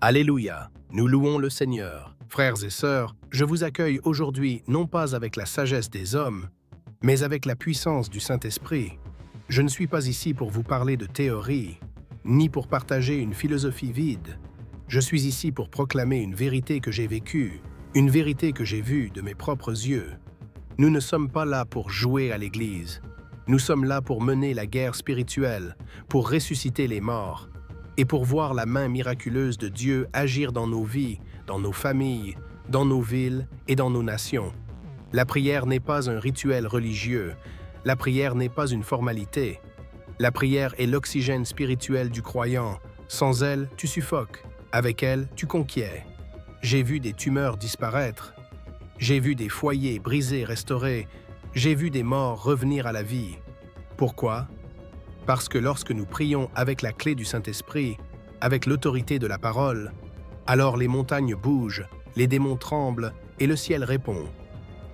Alléluia, nous louons le Seigneur. Frères et sœurs, je vous accueille aujourd'hui non pas avec la sagesse des hommes, mais avec la puissance du Saint-Esprit. Je ne suis pas ici pour vous parler de théorie, ni pour partager une philosophie vide. Je suis ici pour proclamer une vérité que j'ai vécue, une vérité que j'ai vue de mes propres yeux. Nous ne sommes pas là pour jouer à l'Église. Nous sommes là pour mener la guerre spirituelle, pour ressusciter les morts, et pour voir la main miraculeuse de Dieu agir dans nos vies, dans nos familles, dans nos villes et dans nos nations. La prière n'est pas un rituel religieux. La prière n'est pas une formalité. La prière est l'oxygène spirituel du croyant. Sans elle, tu suffoques. Avec elle, tu conquiers. J'ai vu des tumeurs disparaître. J'ai vu des foyers brisés restaurés. J'ai vu des morts revenir à la vie. Pourquoi? Parce que lorsque nous prions avec la clé du Saint-Esprit, avec l'autorité de la parole, alors les montagnes bougent, les démons tremblent et le ciel répond.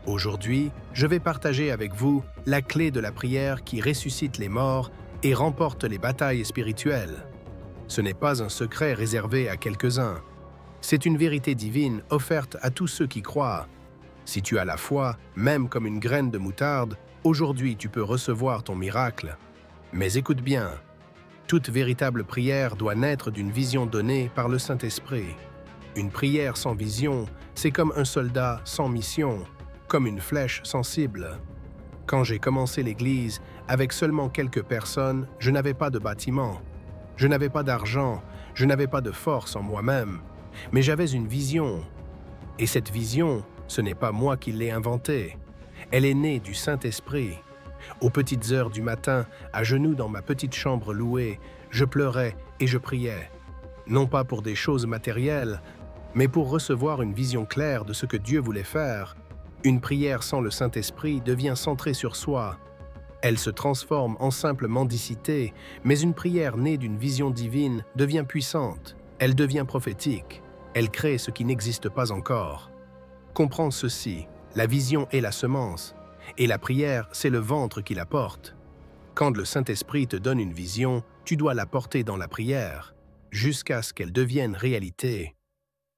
Aujourd'hui, je vais partager avec vous la clé de la prière qui ressuscite les morts et remporte les batailles spirituelles. Ce n'est pas un secret réservé à quelques-uns. C'est une vérité divine offerte à tous ceux qui croient. Si tu as la foi, même comme une graine de moutarde, aujourd'hui tu peux recevoir ton miracle. Mais écoute bien, toute véritable prière doit naître d'une vision donnée par le Saint-Esprit. Une prière sans vision, c'est comme un soldat sans mission, comme une flèche sans cible. Quand j'ai commencé l'Église, avec seulement quelques personnes, je n'avais pas de bâtiment. Je n'avais pas d'argent, je n'avais pas de force en moi-même, mais j'avais une vision. Et cette vision, ce n'est pas moi qui l'ai inventée. Elle est née du Saint-Esprit. Aux petites heures du matin, à genoux dans ma petite chambre louée, je pleurais et je priais. Non pas pour des choses matérielles, mais pour recevoir une vision claire de ce que Dieu voulait faire. Une prière sans le Saint-Esprit devient centrée sur soi. Elle se transforme en simple mendicité, mais une prière née d'une vision divine devient puissante. Elle devient prophétique. Elle crée ce qui n'existe pas encore. Comprends ceci, la vision est la semence, et la prière, c'est le ventre qui la porte. Quand le Saint-Esprit te donne une vision, tu dois la porter dans la prière, jusqu'à ce qu'elle devienne réalité.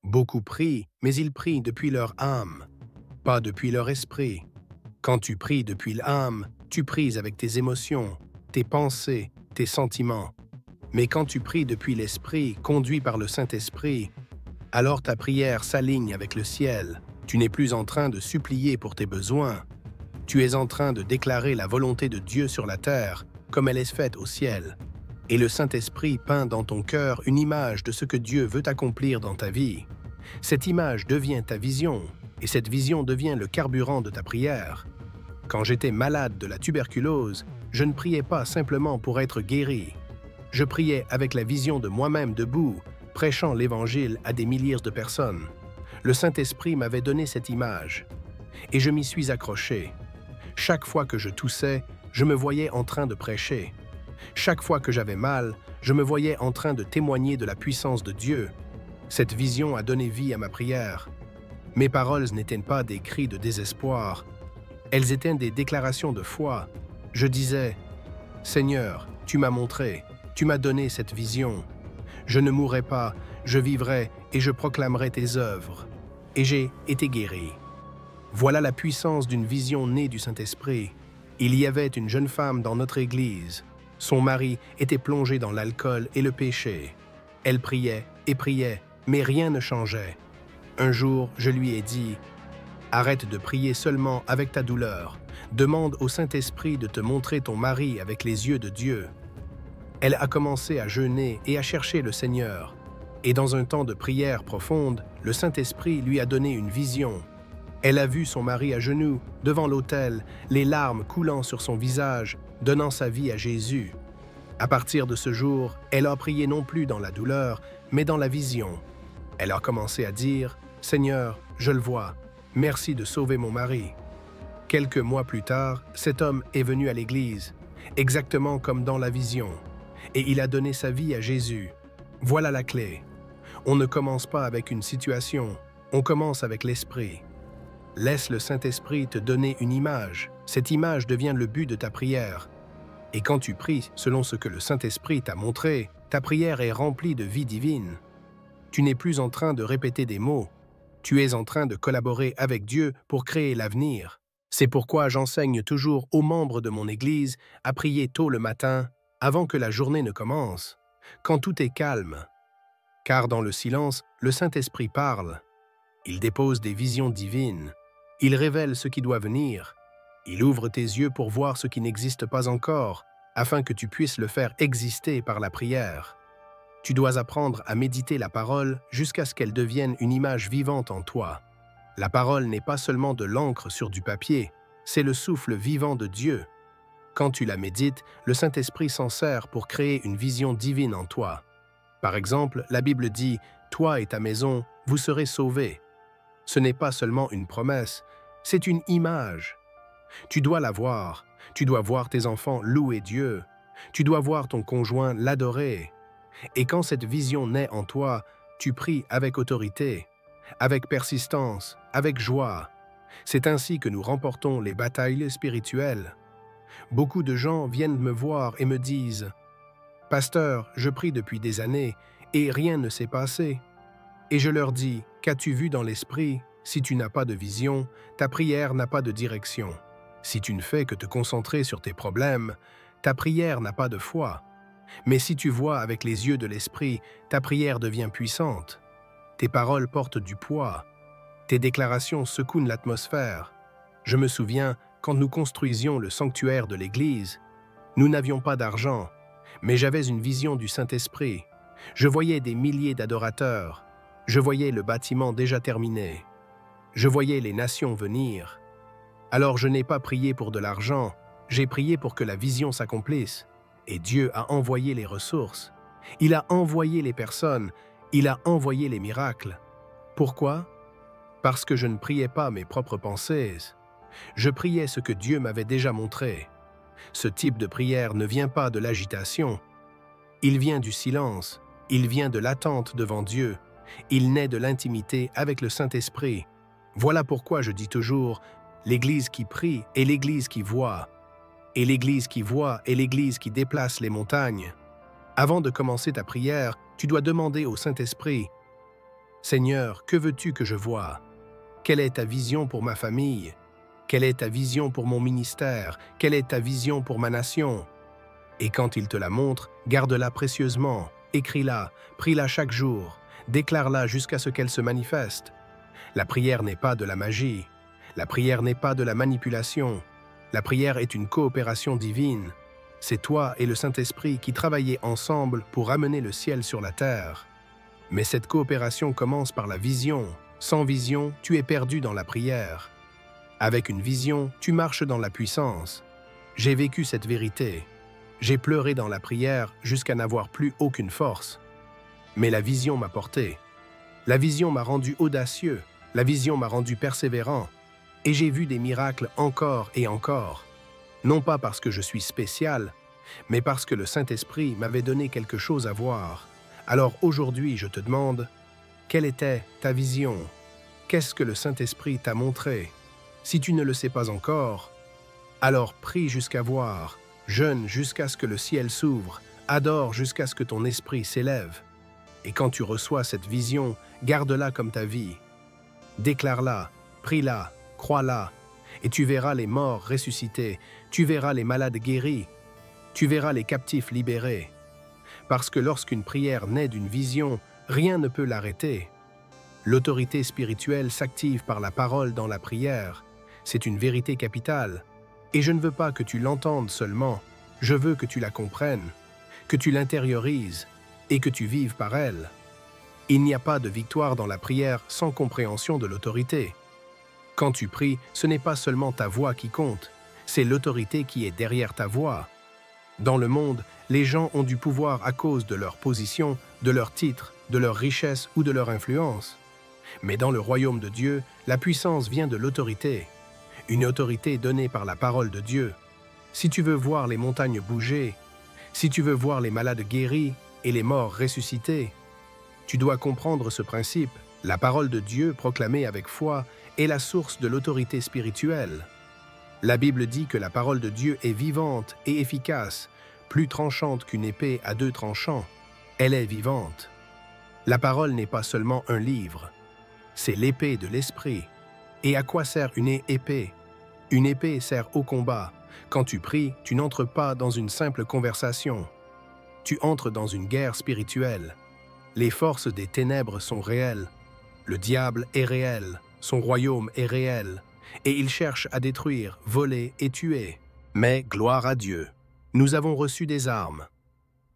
Beaucoup prient, mais ils prient depuis leur âme, pas depuis leur esprit. Quand tu pries depuis l'âme, tu pries avec tes émotions, tes pensées, tes sentiments. Mais quand tu pries depuis l'esprit, conduit par le Saint-Esprit, alors ta prière s'aligne avec le ciel. Tu n'es plus en train de supplier pour tes besoins. Tu es en train de déclarer la volonté de Dieu sur la terre, comme elle est faite au ciel. Et le Saint-Esprit peint dans ton cœur une image de ce que Dieu veut accomplir dans ta vie. Cette image devient ta vision, et cette vision devient le carburant de ta prière. Quand j'étais malade de la tuberculose, je ne priais pas simplement pour être guéri. Je priais avec la vision de moi-même debout, prêchant l'Évangile à des milliers de personnes. Le Saint-Esprit m'avait donné cette image, et je m'y suis accroché. Chaque fois que je toussais, je me voyais en train de prêcher. Chaque fois que j'avais mal, je me voyais en train de témoigner de la puissance de Dieu. Cette vision a donné vie à ma prière. Mes paroles n'étaient pas des cris de désespoir. Elles étaient des déclarations de foi. Je disais, « Seigneur, tu m'as montré, tu m'as donné cette vision. Je ne mourrai pas, je vivrai et je proclamerai tes œuvres. » Et j'ai été guéri. Voilà la puissance d'une vision née du Saint-Esprit. Il y avait une jeune femme dans notre Église. Son mari était plongé dans l'alcool et le péché. Elle priait et priait, mais rien ne changeait. Un jour, je lui ai dit, « Arrête de prier seulement avec ta douleur. Demande au Saint-Esprit de te montrer ton mari avec les yeux de Dieu. » Elle a commencé à jeûner et à chercher le Seigneur. Et dans un temps de prière profonde, le Saint-Esprit lui a donné une vision. Elle a vu son mari à genoux, devant l'autel, les larmes coulant sur son visage, donnant sa vie à Jésus. À partir de ce jour, elle a prié non plus dans la douleur, mais dans la vision. Elle a commencé à dire, « Seigneur, je le vois, merci de sauver mon mari. » Quelques mois plus tard, cet homme est venu à l'église, exactement comme dans la vision, et il a donné sa vie à Jésus. Voilà la clé. On ne commence pas avec une situation, on commence avec l'Esprit. Laisse le Saint-Esprit te donner une image. Cette image devient le but de ta prière. Et quand tu pries selon ce que le Saint-Esprit t'a montré, ta prière est remplie de vie divine. Tu n'es plus en train de répéter des mots. Tu es en train de collaborer avec Dieu pour créer l'avenir. C'est pourquoi j'enseigne toujours aux membres de mon Église à prier tôt le matin, avant que la journée ne commence, quand tout est calme. Car dans le silence, le Saint-Esprit parle. Il dépose des visions divines. Il révèle ce qui doit venir. Il ouvre tes yeux pour voir ce qui n'existe pas encore, afin que tu puisses le faire exister par la prière. Tu dois apprendre à méditer la parole jusqu'à ce qu'elle devienne une image vivante en toi. La parole n'est pas seulement de l'encre sur du papier, c'est le souffle vivant de Dieu. Quand tu la médites, le Saint-Esprit s'en sert pour créer une vision divine en toi. Par exemple, la Bible dit « Toi et ta maison, vous serez sauvés ». Ce n'est pas seulement une promesse, c'est une image. Tu dois la voir, tu dois voir tes enfants louer Dieu, tu dois voir ton conjoint l'adorer. Et quand cette vision naît en toi, tu pries avec autorité, avec persistance, avec joie. C'est ainsi que nous remportons les batailles spirituelles. Beaucoup de gens viennent me voir et me disent « Pasteur, je prie depuis des années et rien ne s'est passé. » Et je leur dis « Qu'as-tu vu dans l'esprit? Si tu n'as pas de vision, ta prière n'a pas de direction. Si tu ne fais que te concentrer sur tes problèmes, ta prière n'a pas de foi. Mais si tu vois avec les yeux de l'esprit, ta prière devient puissante. Tes paroles portent du poids. Tes déclarations secouent l'atmosphère. Je me souviens, quand nous construisions le sanctuaire de l'Église, nous n'avions pas d'argent, mais j'avais une vision du Saint-Esprit. Je voyais des milliers d'adorateurs. Je voyais le bâtiment déjà terminé. Je voyais les nations venir. Alors je n'ai pas prié pour de l'argent, j'ai prié pour que la vision s'accomplisse. Et Dieu a envoyé les ressources. Il a envoyé les personnes. Il a envoyé les miracles. Pourquoi? Parce que je ne priais pas mes propres pensées. Je priais ce que Dieu m'avait déjà montré. Ce type de prière ne vient pas de l'agitation. Il vient du silence. Il vient de l'attente devant Dieu. Il naît de l'intimité avec le Saint-Esprit. Voilà pourquoi je dis toujours « l'Église qui prie est l'Église qui voit ». Et l'Église qui voit est l'Église qui déplace les montagnes. Avant de commencer ta prière, tu dois demander au Saint-Esprit « Seigneur, que veux-tu que je voie? Quelle est ta vision pour ma famille? Quelle est ta vision pour mon ministère? Quelle est ta vision pour ma nation? » Et quand il te la montre, garde-la précieusement, écris-la, prie-la chaque jour, déclare-la jusqu'à ce qu'elle se manifeste. La prière n'est pas de la magie. La prière n'est pas de la manipulation. La prière est une coopération divine. C'est toi et le Saint-Esprit qui travaillez ensemble pour amener le ciel sur la terre. Mais cette coopération commence par la vision. Sans vision, tu es perdu dans la prière. Avec une vision, tu marches dans la puissance. J'ai vécu cette vérité. J'ai pleuré dans la prière jusqu'à n'avoir plus aucune force. Mais la vision m'a porté. La vision m'a rendu audacieux. La vision m'a rendu persévérant. Et j'ai vu des miracles encore et encore. Non pas parce que je suis spécial, mais parce que le Saint-Esprit m'avait donné quelque chose à voir. Alors aujourd'hui, je te demande, quelle était ta vision? Qu'est-ce que le Saint-Esprit t'a montré? Si tu ne le sais pas encore, alors prie jusqu'à voir, jeûne jusqu'à ce que le ciel s'ouvre, adore jusqu'à ce que ton esprit s'élève. Et quand tu reçois cette vision, garde-la comme ta vie. Déclare-la, prie-la, crois-la, et tu verras les morts ressuscités, tu verras les malades guéris, tu verras les captifs libérés. Parce que lorsqu'une prière naît d'une vision, rien ne peut l'arrêter. L'autorité spirituelle s'active par la parole dans la prière. C'est une vérité capitale. Et je ne veux pas que tu l'entendes seulement, je veux que tu la comprennes, que tu l'intériorises et que tu vives par elle. Il n'y a pas de victoire dans la prière sans compréhension de l'autorité. Quand tu pries, ce n'est pas seulement ta voix qui compte, c'est l'autorité qui est derrière ta voix. Dans le monde, les gens ont du pouvoir à cause de leur position, de leur titre, de leur richesse ou de leur influence. Mais dans le royaume de Dieu, la puissance vient de l'autorité. Une autorité donnée par la parole de Dieu. Si tu veux voir les montagnes bouger, si tu veux voir les malades guéris et les morts ressuscités, tu dois comprendre ce principe. La parole de Dieu proclamée avec foi est la source de l'autorité spirituelle. La Bible dit que la parole de Dieu est vivante et efficace, plus tranchante qu'une épée à 2 tranchants. Elle est vivante. La parole n'est pas seulement un livre, c'est l'épée de l'esprit. Et à quoi sert une épée? Une épée sert au combat. Quand tu pries, tu n'entres pas dans une simple conversation. Tu entres dans une guerre spirituelle. Les forces des ténèbres sont réelles. Le diable est réel, son royaume est réel, et il cherche à détruire, voler et tuer. Mais gloire à Dieu, nous avons reçu des armes.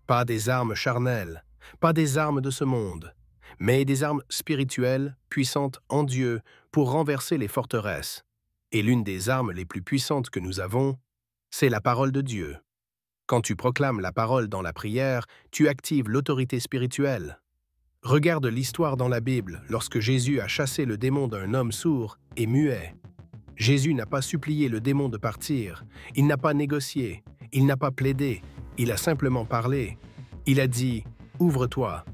Pas des armes charnelles, pas des armes de ce monde, mais des armes spirituelles, puissantes en Dieu, pour renverser les forteresses. Et l'une des armes les plus puissantes que nous avons, c'est la parole de Dieu. Quand tu proclames la parole dans la prière, tu actives l'autorité spirituelle. Regarde l'histoire dans la Bible lorsque Jésus a chassé le démon d'un homme sourd et muet. Jésus n'a pas supplié le démon de partir, il n'a pas négocié, il n'a pas plaidé, il a simplement parlé. Il a dit « Ouvre-toi ».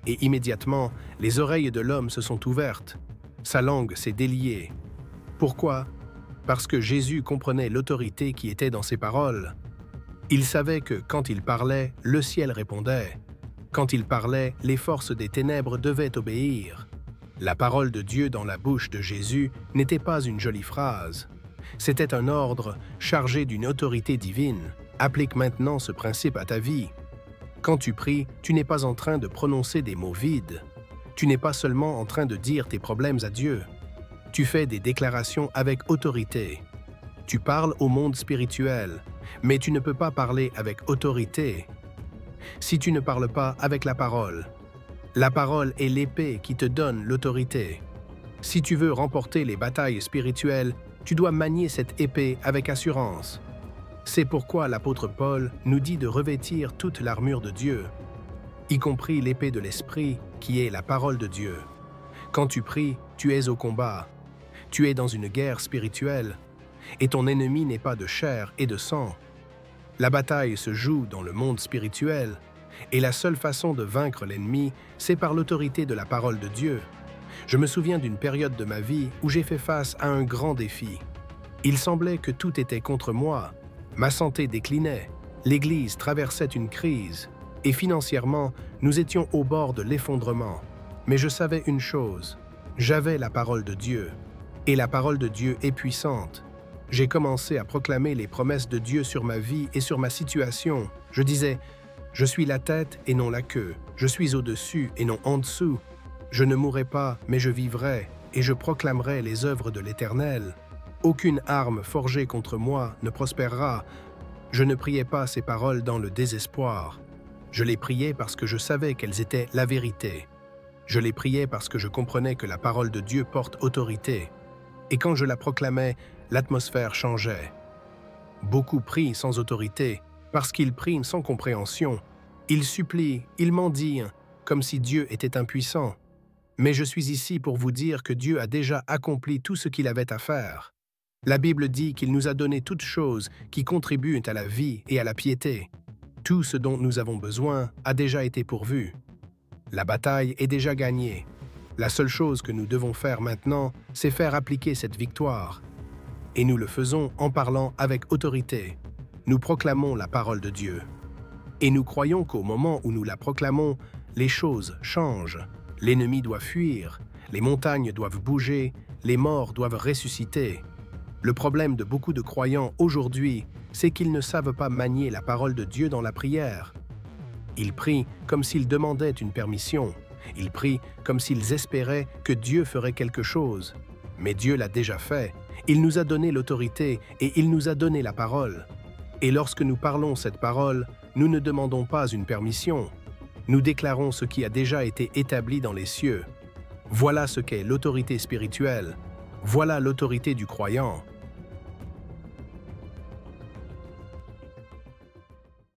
Et immédiatement, les oreilles de l'homme se sont ouvertes. Sa langue s'est déliée. Pourquoi? Parce que Jésus comprenait l'autorité qui était dans ses paroles. Il savait que quand il parlait, le ciel répondait. Quand il parlait, les forces des ténèbres devaient obéir. La parole de Dieu dans la bouche de Jésus n'était pas une jolie phrase. C'était un ordre chargé d'une autorité divine. Applique maintenant ce principe à ta vie. Quand tu pries, tu n'es pas en train de prononcer des mots vides. Tu n'es pas seulement en train de dire tes problèmes à Dieu. Tu fais des déclarations avec autorité. Tu parles au monde spirituel, mais tu ne peux pas parler avec autorité si tu ne parles pas avec la parole est l'épée qui te donne l'autorité. Si tu veux remporter les batailles spirituelles, tu dois manier cette épée avec assurance. C'est pourquoi l'apôtre Paul nous dit de revêtir toute l'armure de Dieu, y compris l'épée de l'esprit qui est la parole de Dieu. Quand tu pries, tu es au combat. Tu es dans une guerre spirituelle et ton ennemi n'est pas de chair et de sang. La bataille se joue dans le monde spirituel et la seule façon de vaincre l'ennemi, c'est par l'autorité de la parole de Dieu. Je me souviens d'une période de ma vie où j'ai fait face à un grand défi. Il semblait que tout était contre moi. Ma santé déclinait, l'Église traversait une crise et financièrement, nous étions au bord de l'effondrement. Mais je savais une chose, j'avais la parole de Dieu. Et la parole de Dieu est puissante. J'ai commencé à proclamer les promesses de Dieu sur ma vie et sur ma situation. Je disais, je suis la tête et non la queue. Je suis au-dessus et non en dessous. Je ne mourrai pas, mais je vivrai, et je proclamerai les œuvres de l'Éternel. Aucune arme forgée contre moi ne prospérera. Je ne priais pas ces paroles dans le désespoir. Je les priais parce que je savais qu'elles étaient la vérité. Je les priais parce que je comprenais que la parole de Dieu porte autorité. Et quand je la proclamais, l'atmosphère changeait. Beaucoup prient sans autorité, parce qu'ils prient sans compréhension. Ils supplient, ils mendient, comme si Dieu était impuissant. Mais je suis ici pour vous dire que Dieu a déjà accompli tout ce qu'il avait à faire. La Bible dit qu'il nous a donné toutes choses qui contribuent à la vie et à la piété. Tout ce dont nous avons besoin a déjà été pourvu. La bataille est déjà gagnée. La seule chose que nous devons faire maintenant, c'est faire appliquer cette victoire. Et nous le faisons en parlant avec autorité. Nous proclamons la parole de Dieu. Et nous croyons qu'au moment où nous la proclamons, les choses changent. L'ennemi doit fuir, les montagnes doivent bouger, les morts doivent ressusciter. Le problème de beaucoup de croyants aujourd'hui, c'est qu'ils ne savent pas manier la parole de Dieu dans la prière. Ils prient comme s'ils demandaient une permission. Ils prient comme s'ils espéraient que Dieu ferait quelque chose. Mais Dieu l'a déjà fait. Il nous a donné l'autorité et il nous a donné la parole. Et lorsque nous parlons cette parole, nous ne demandons pas une permission. Nous déclarons ce qui a déjà été établi dans les cieux. Voilà ce qu'est l'autorité spirituelle. Voilà l'autorité du croyant.